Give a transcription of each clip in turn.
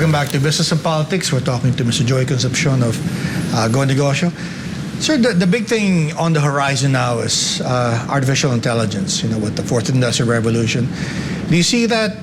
Welcome back to Business and Politics. We're talking to Mr. Joey Concepcion of Go Negosyo. Sir, the big thing on the horizon now is artificial intelligence, with the fourth industrial revolution. Do you see that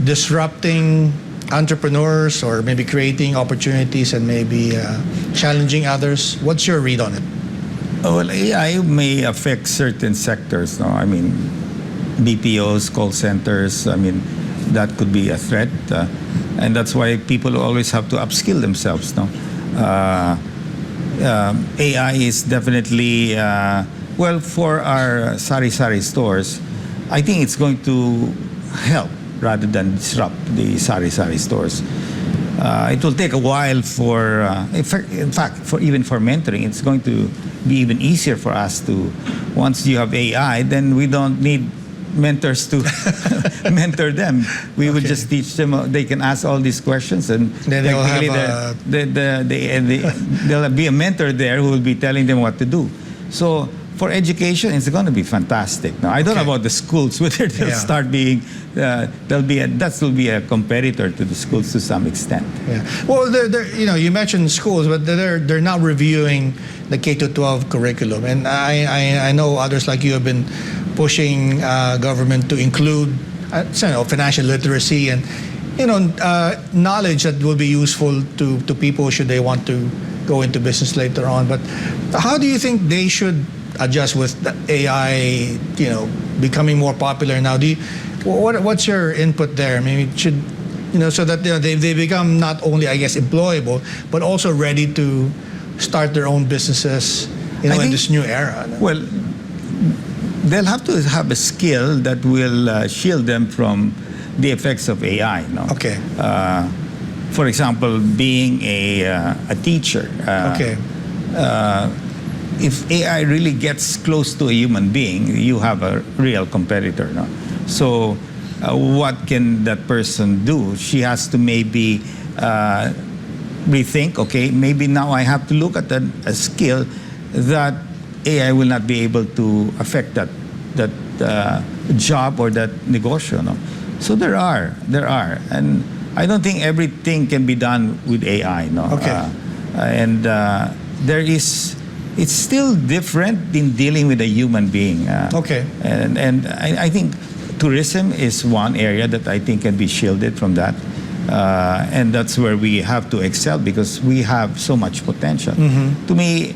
disrupting entrepreneurs or maybe creating opportunities and maybe challenging others? What's your read on it? Well, AI may affect certain sectors. No? I mean, BPOs, call centers, that could be a threat. And that's why people always have to upskill themselves. No? AI is definitely, for our sari-sari stores, I think it's going to help rather than disrupt the sari-sari stores. It will take a while in fact, even for mentoring, it's going to be even easier for us to, once you have AI, then we don't need mentors to mentor them. We would just teach them. They can ask all these questions, and then there'll be a mentor there who will be telling them what to do. So for education, it's going to be fantastic. Now I don't know about the schools, whether they'll start being that will be a competitor to the schools to some extent. Yeah. Well, you mentioned schools, but they're now reviewing the K-12 curriculum, and I know others like you have been pushing government to include financial literacy and knowledge that will be useful to people should they want to go into business later on. But how do you think they should adjust with the AI becoming more popular now? What's your input there? Maybe it should so that they become not only, I guess, employable but also ready to start their own businesses in this new era. Well, they'll have to have a skill that will shield them from the effects of AI. No? Okay. For example, being a teacher. If AI really gets close to a human being, you have a real competitor. No? So what can that person do? She has to maybe rethink, okay, maybe now I have to look at a skill that AI will not be able to affect that job or that negosyo. No? So there are, and I don't think everything can be done with AI. No? Okay. It's still different in dealing with a human being. Okay. And I think tourism is one area that I think can be shielded from that. And that's where we have to excel because we have so much potential. Mm-hmm. To me,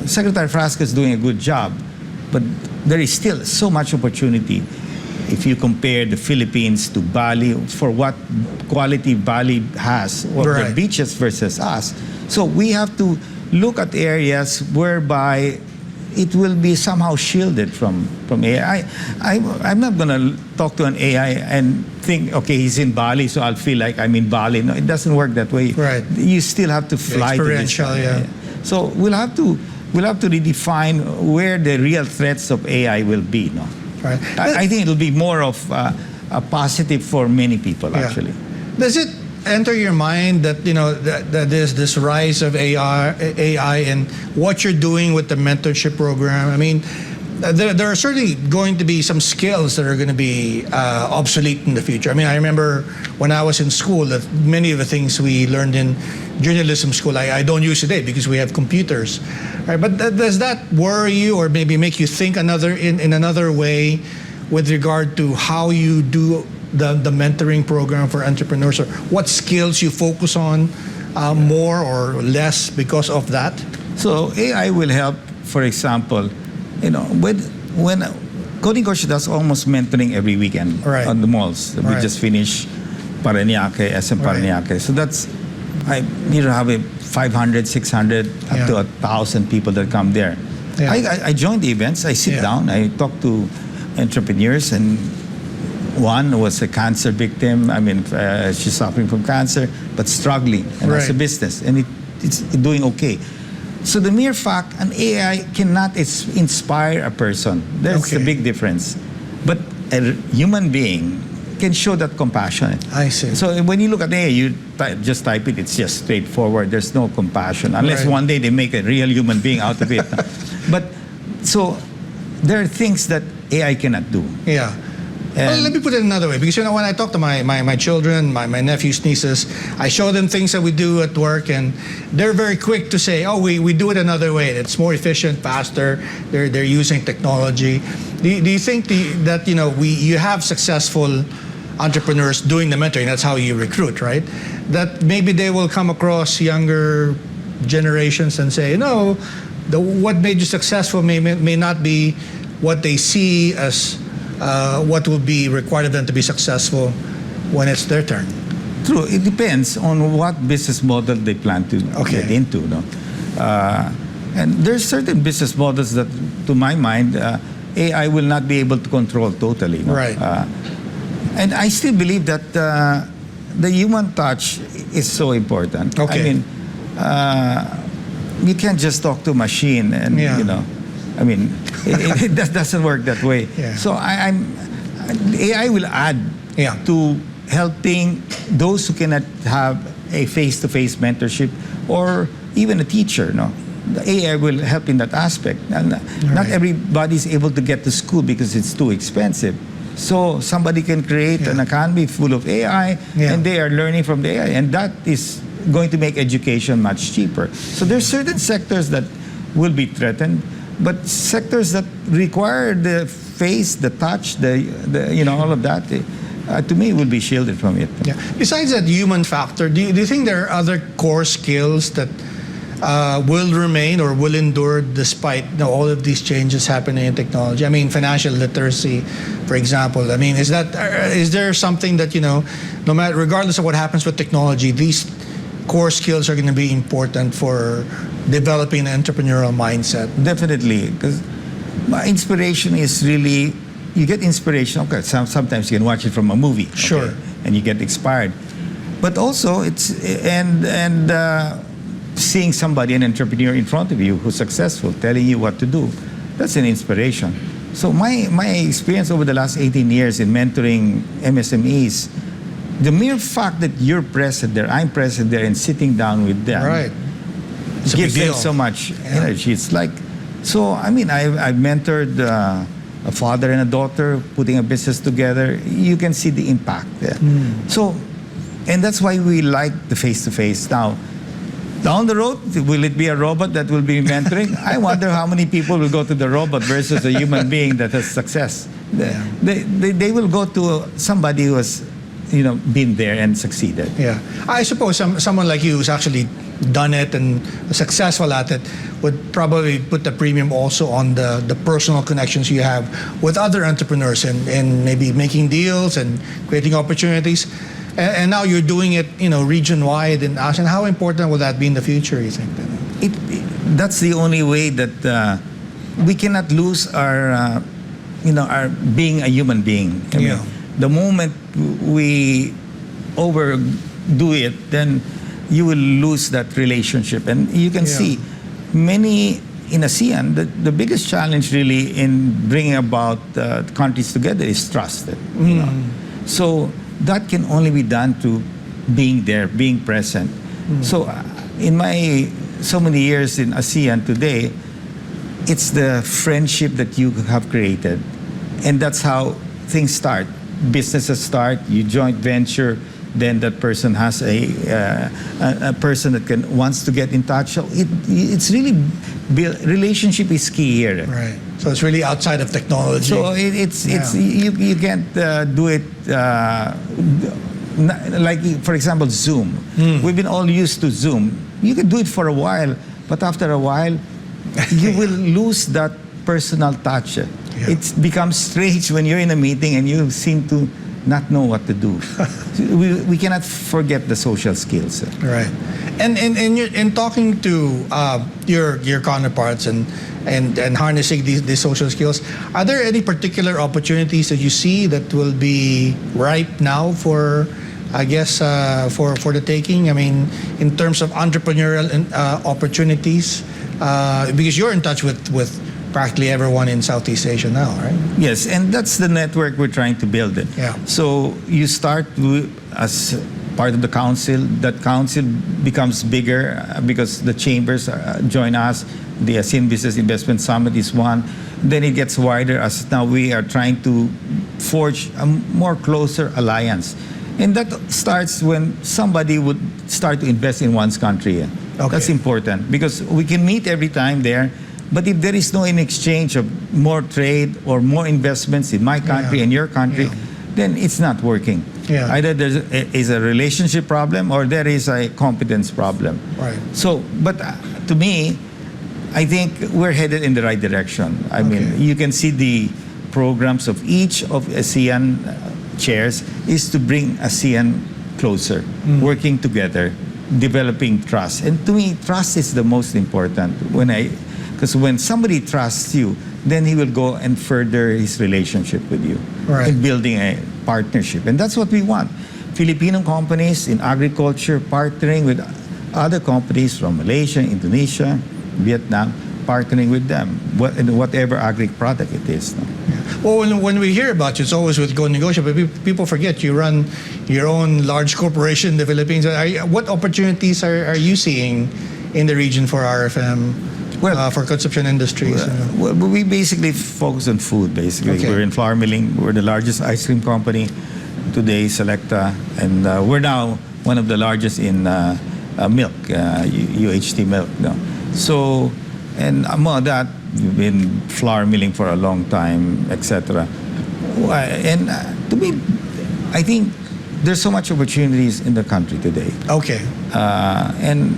Secretary Frasco is doing a good job, but there is still so much opportunity. If you compare the Philippines to Bali, for what quality Bali has, or the beaches versus us. So we have to look at areas whereby it will be somehow shielded from AI. I'm not going to talk to an AI and think, okay, he's in Bali, so I'll feel like I'm in Bali. No, it doesn't work that way. Right. You still have to fly to this. So we'll have to redefine where the real threats of AI will be. No? Right. I think it'll be more of a positive for many people, actually. Does it enter your mind that that there's this rise of AI and what you're doing with the mentorship program? I mean, there are certainly going to be some skills that are going to be obsolete in the future. I mean, I remember when I was in school that many of the things we learned in journalism school I don't use today because we have computers. Right? But does that worry you or maybe make you think in another way with regard to how you do the mentoring program for entrepreneurs, or what skills you focus on more or less because of that? So AI will help, for example, when Go Negosyo does almost mentoring every weekend on the malls. We just finished Parañaque, SM Parañaque. So that's, I have 500, 600, up to 1,000 people that come there. Yeah. I join the events, I sit down, I talk to entrepreneurs, and one was a cancer victim. I mean, she's suffering from cancer, but struggling and has a business, and it's doing okay. So the mere fact an AI cannot inspire a person, there's a big difference. But a human being can show that compassion. I see. So when you look at AI, you just type it, it's just straightforward. There's no compassion, unless one day they make a real human being out of it. But so there are things that AI cannot do. Yeah. Well, let me put it another way, because when I talk to my children, my nephews, nieces, I show them things that we do at work, and they're very quick to say, "Oh, we do it another way. It's more efficient, faster. They're using technology." Do you think that you have successful entrepreneurs doing the mentoring? That's how you recruit, right? That maybe they will come across younger generations and say, "No, what made you successful may not be what they see as." What will be required of them to be successful when it's their turn? True. It depends on what business model they plan to get into. No? And there's certain business models that, to my mind, AI will not be able to control totally. No? Right. And I still believe that the human touch is so important. Okay. I mean, you can't just talk to a machine and, I mean, it doesn't work that way. Yeah. So AI will add to helping those who cannot have a face-to-face mentorship, or even a teacher. No, the AI will help in that aspect. And not everybody is able to get to school because it's too expensive. So somebody can create an academy full of AI, and they are learning from the AI, and that is going to make education much cheaper. So there's certain sectors that will be threatened. But sectors that require the face, the touch, all of that, to me, will be shielded from it. Yeah. Besides that human factor, do you think there are other core skills that will remain or will endure despite all of these changes happening in technology? I mean, financial literacy, for example. I mean, is there something that no matter, regardless of what happens with technology, these core skills are going to be important for developing an entrepreneurial mindset? Definitely, because my inspiration is really, you get inspiration. Okay, sometimes you can watch it from a movie. Sure. And you get inspired. But also, it's seeing somebody, an entrepreneur in front of you who's successful, telling you what to do, that's an inspiration. So my experience over the last 18 years in mentoring MSMEs, the mere fact that you're present there, I'm present there, and sitting down with them, gives them so much energy. It's like, so I mean, I've mentored a father and a daughter putting a business together. You can see the impact there. So, and that's why we like the face-to-face. Now, down the road, will it be a robot that will be mentoring? I wonder how many people will go to the robot versus a human being that has success. They will go to somebody who has been there and succeeded. Yeah, I suppose someone like you who's actually done it and successful at it would probably put the premium also on the personal connections you have with other entrepreneurs and maybe making deals and creating opportunities. And now you're doing it, region-wide in ASEAN. How important will that be in the future, you think? That's the only way that we cannot lose our being a human being. I mean, the moment we overdo it, then you will lose that relationship. And you can see many in ASEAN, the biggest challenge really in bringing about countries together is trust. So that can only be done through being there, being present. So in my so many years in ASEAN today, it's the friendship that you have created. And that's how things start. Businesses start, you joint venture, then that person has a person that wants to get in touch. So it's really, relationship is key here. Right. So it's really outside of technology. So it's you can't do it like, for example, Zoom. We've been all used to Zoom. You can do it for a while, but after a while, you will lose that personal touch. It becomes strange when you're in a meeting and you seem to not know what to do. we cannot forget the social skills. Right. And in talking to your counterparts and harnessing these social skills, are there any particular opportunities that you see that will be ripe now for, I guess, for the taking? I mean, in terms of entrepreneurial opportunities, because you're in touch with practically everyone in Southeast Asia now, right? Yes, and that's the network we're trying to build. So you start as part of the council. That council becomes bigger because the chambers join us. The ASEAN Business Investment Summit is one. Then it gets wider as now we are trying to forge a more closer alliance. And that starts when somebody would start to invest in one's country. Okay. That's important because we can meet every time there, but if there is no in exchange of more trade or more investments in my country and your country, then it's not working. Yeah. Either there is a relationship problem or there is a competence problem. Right. So, but to me, I think we're headed in the right direction. I mean, you can see the programs of each of ASEAN chairs is to bring ASEAN closer, working together, developing trust. And to me, trust is the most important. Because when somebody trusts you, then he will go and further his relationship with you in building a partnership. And that's what we want. Filipino companies in agriculture partnering with other companies from Malaysia, Indonesia, Vietnam, partnering with them, whatever agri product it is. No? Well, when we hear about you, it's always with Go Negosyo, but people forget you run your own large corporation in the Philippines. What opportunities are you seeing in the region for RFM, for Concepcion Industries? Well, we basically focus on food, basically. We're in flour milling. We're the largest ice cream company today, Selecta, and we're now one of the largest in milk, UHT milk. No? So, and among that, we've been flour milling for a long time, etc. And to me, I think there's so much opportunities in the country today. Okay. And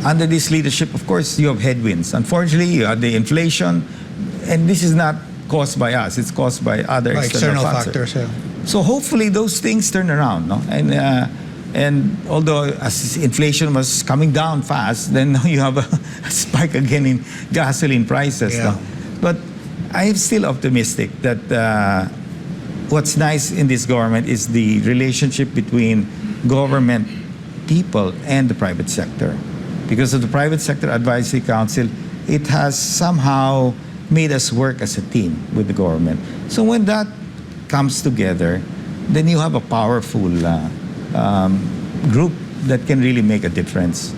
under this leadership, of course, you have headwinds. Unfortunately, you have the inflation, and this is not caused by us. It's caused by other external factors. So hopefully those things turn around. No? And although as inflation was coming down fast, then you have a spike again in gasoline prices. Yeah. No? But I'm still optimistic that what's nice in this government is the relationship between government, people, and the private sector. Because of the Private Sector Advisory Council, it has somehow made us work as a team with the government. So when that comes together, then you have a powerful group that can really make a difference.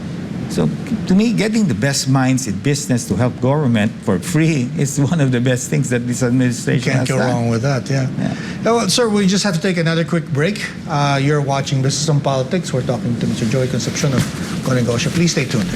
So to me, getting the best minds in business to help government for free is one of the best things that this administration has done. Can't go wrong with that, yeah. Well, sir, we just have to take another quick break. You're watching Business on Politics. We're talking to Mr. Joey Concepcion of Go Negosyo. Please stay tuned.